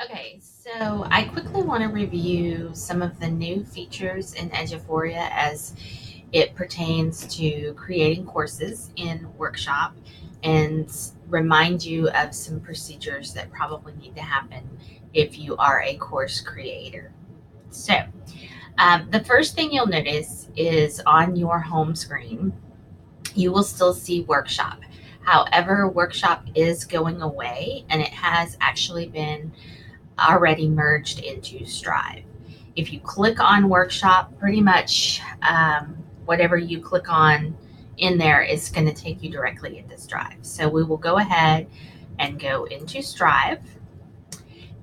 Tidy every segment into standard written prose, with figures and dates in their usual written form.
Okay, so I quickly want to review some of the new features in Eduphoria as it pertains to creating courses in Workshop and remind you of some procedures that probably need to happen if you are a course creator. So, the first thing you'll notice is on your home screen, you will still see Workshop. However, Workshop is going away and it has actually been already merged into Strive. If you click on Workshop, pretty much whatever you click on in there is going to take you directly into Strive. So we will go ahead and go into Strive.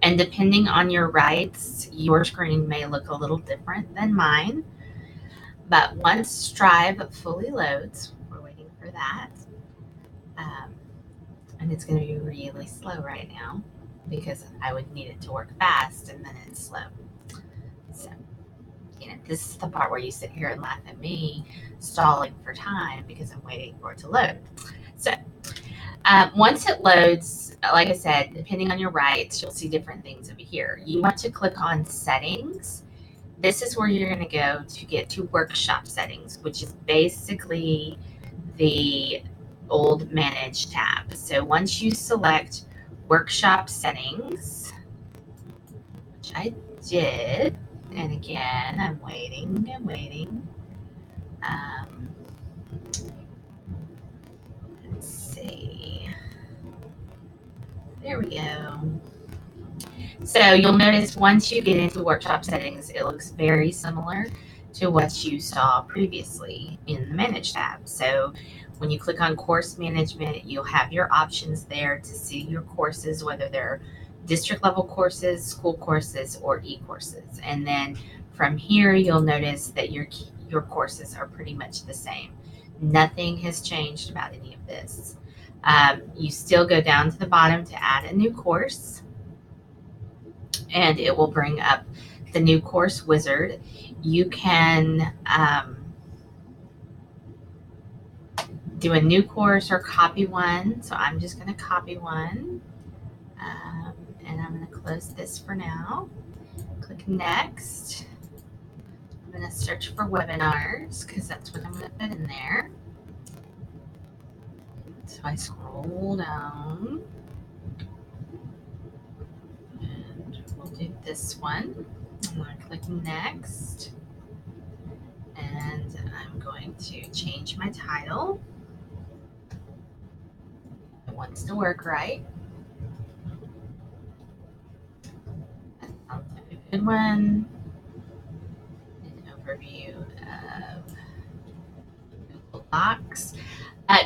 And depending on your rights, your screen may look a little different than mine. But once Strive fully loads, we're waiting for that. Um, and it's going to be really slow right now because I would need it to work fast and then it's slow. So, this is the part where you sit here and laugh at me stalling for time because I'm waiting for it to load. So, once it loads, like I said, depending on your rights, you'll see different things over here. You want to click on settings. This is where you're going to go to get to workshop settings, which is basically the old manage tab. So once you select workshop settings, which I did, and again, I'm waiting and waiting. Um, let's see. There we go. So you'll notice once you get into workshop settings, it looks very similar to what you saw previously in the Manage tab. So when you click on course management, you'll have your options there to see your courses, whether they're district level courses, school courses, or e-courses. And then from here, you'll notice that your courses are pretty much the same. Nothing has changed about any of this. You still go down to the bottom to add a new course and it will bring up the new course wizard. You can do a new course or copy one. So I'm just going to copy one. And I'm going to close this for now. Click next. I'm going to search for webinars because that's what I'm going to put in there. So I scroll down and we'll do this one. I'm going to click next. And I'm going to change my title. It wants to work right. That sounds like a good one. An overview of Google Docs.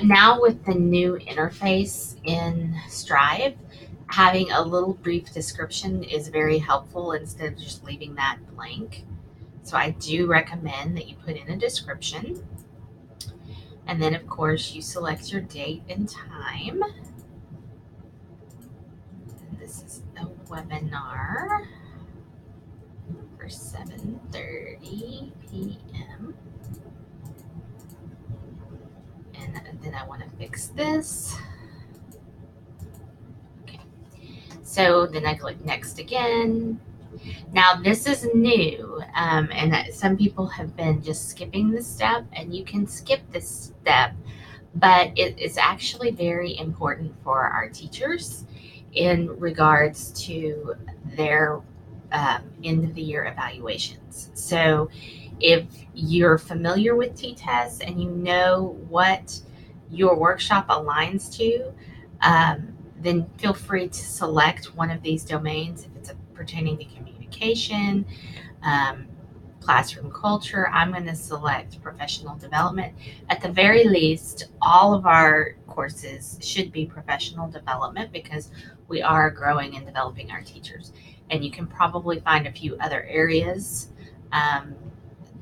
Now with the new interface in Strive, having a little brief description is very helpful instead of just leaving that blank. So I do recommend that you put in a description. And then, of course, you select your date and time. And this is a webinar for 7:30 p.m. And then I want to fix this. Okay. So then I click next again. Now this is new, and some people have been just skipping this step, and you can skip this step, but it is actually very important for our teachers in regards to their end of the year evaluations. So if you're familiar with T-Tests and you know what your workshop aligns to, then feel free to select one of these domains if it's pertaining to communication, um, classroom culture. I'm going to select professional development. At the very least, all of our courses should be professional development because we are growing and developing our teachers. And you can probably find a few other areas um,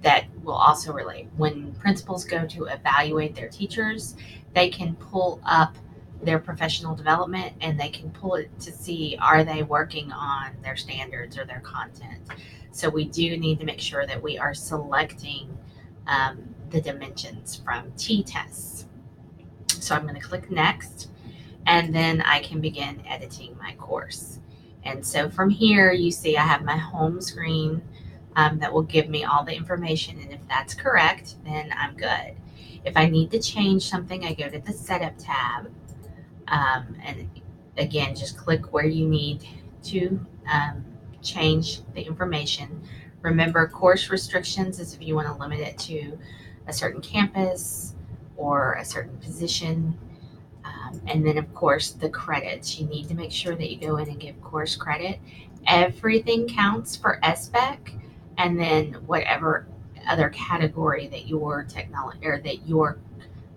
that will also relate. When principals go to evaluate their teachers, they can pull up their professional development and they can pull it to see are they working on their standards or their content. So we do need to make sure that we are selecting the dimensions from T-Tests. So I'm going to click next and then I can begin editing my course. And so from here, you see I have my home screen that will give me all the information. And if that's correct, then I'm good. If I need to change something, I go to the Setup tab. And again, just click where you need to change the information. Remember, course restrictions is if you want to limit it to a certain campus or a certain position. And then, of course, the credits. You need to make sure that you go in and give course credit. Everything counts for SBEC, and then whatever other category that your technology or that your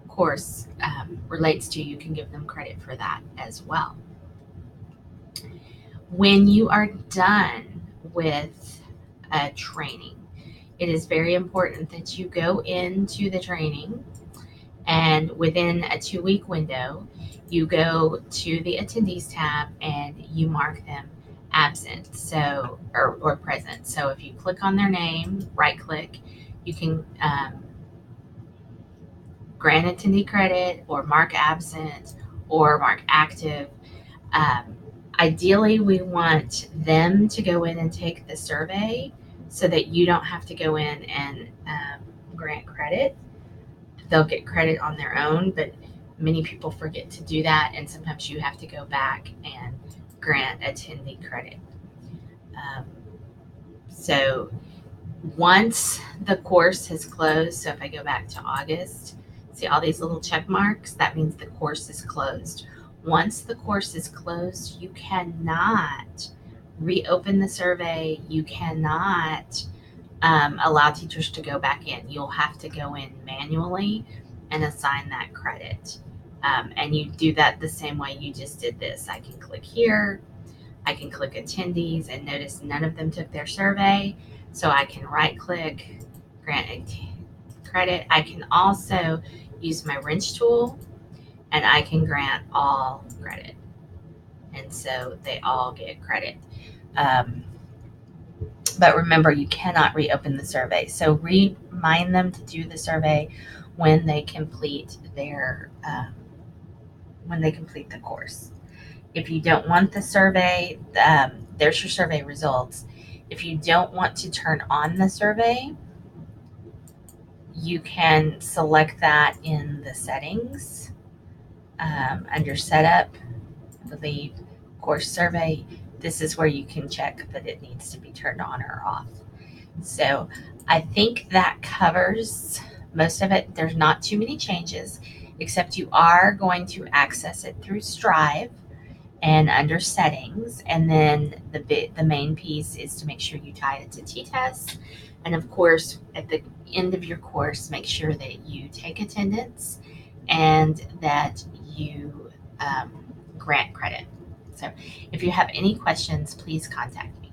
course relates to, you can give them credit for that as well. When you are done with a training, it is very important that you go into the training and within a 2-week window, you go to the attendees tab and you mark them absent or present. So if you click on their name, right click, you can grant attendee credit or mark absent or mark active. Um, Ideally, we want them to go in and take the survey so that you don't have to go in and grant credit. They'll get credit on their own, but many people forget to do that, and sometimes you have to go back and grant attendee credit. So once the course has closed, so if I go back to August, see all these little check marks? That means the course is closed. Once the course is closed, you cannot reopen the survey. You cannot allow teachers to go back in. You'll have to go in manually and assign that credit. And you do that the same way you just did this. I can click here, I can click attendees, and notice none of them took their survey. So I can right click, grant credit. I can also use my wrench tool and I can grant all credit. And so they all get credit. But remember, you cannot reopen the survey. So remind them to do the survey when they complete the course. If you don't want the survey, there's your survey results. If you don't want to turn on the survey, you can select that in the settings under setup, I believe, course survey. This is where you can check that it needs to be turned on or off. So I think that covers most of it. There's not too many changes, except you are going to access it through Strive and under settings. And then the main piece is to make sure you tie it to T-Test. And of course, at the end of your course, make sure that you take attendance and that you grant credit. So if you have any questions, please contact me.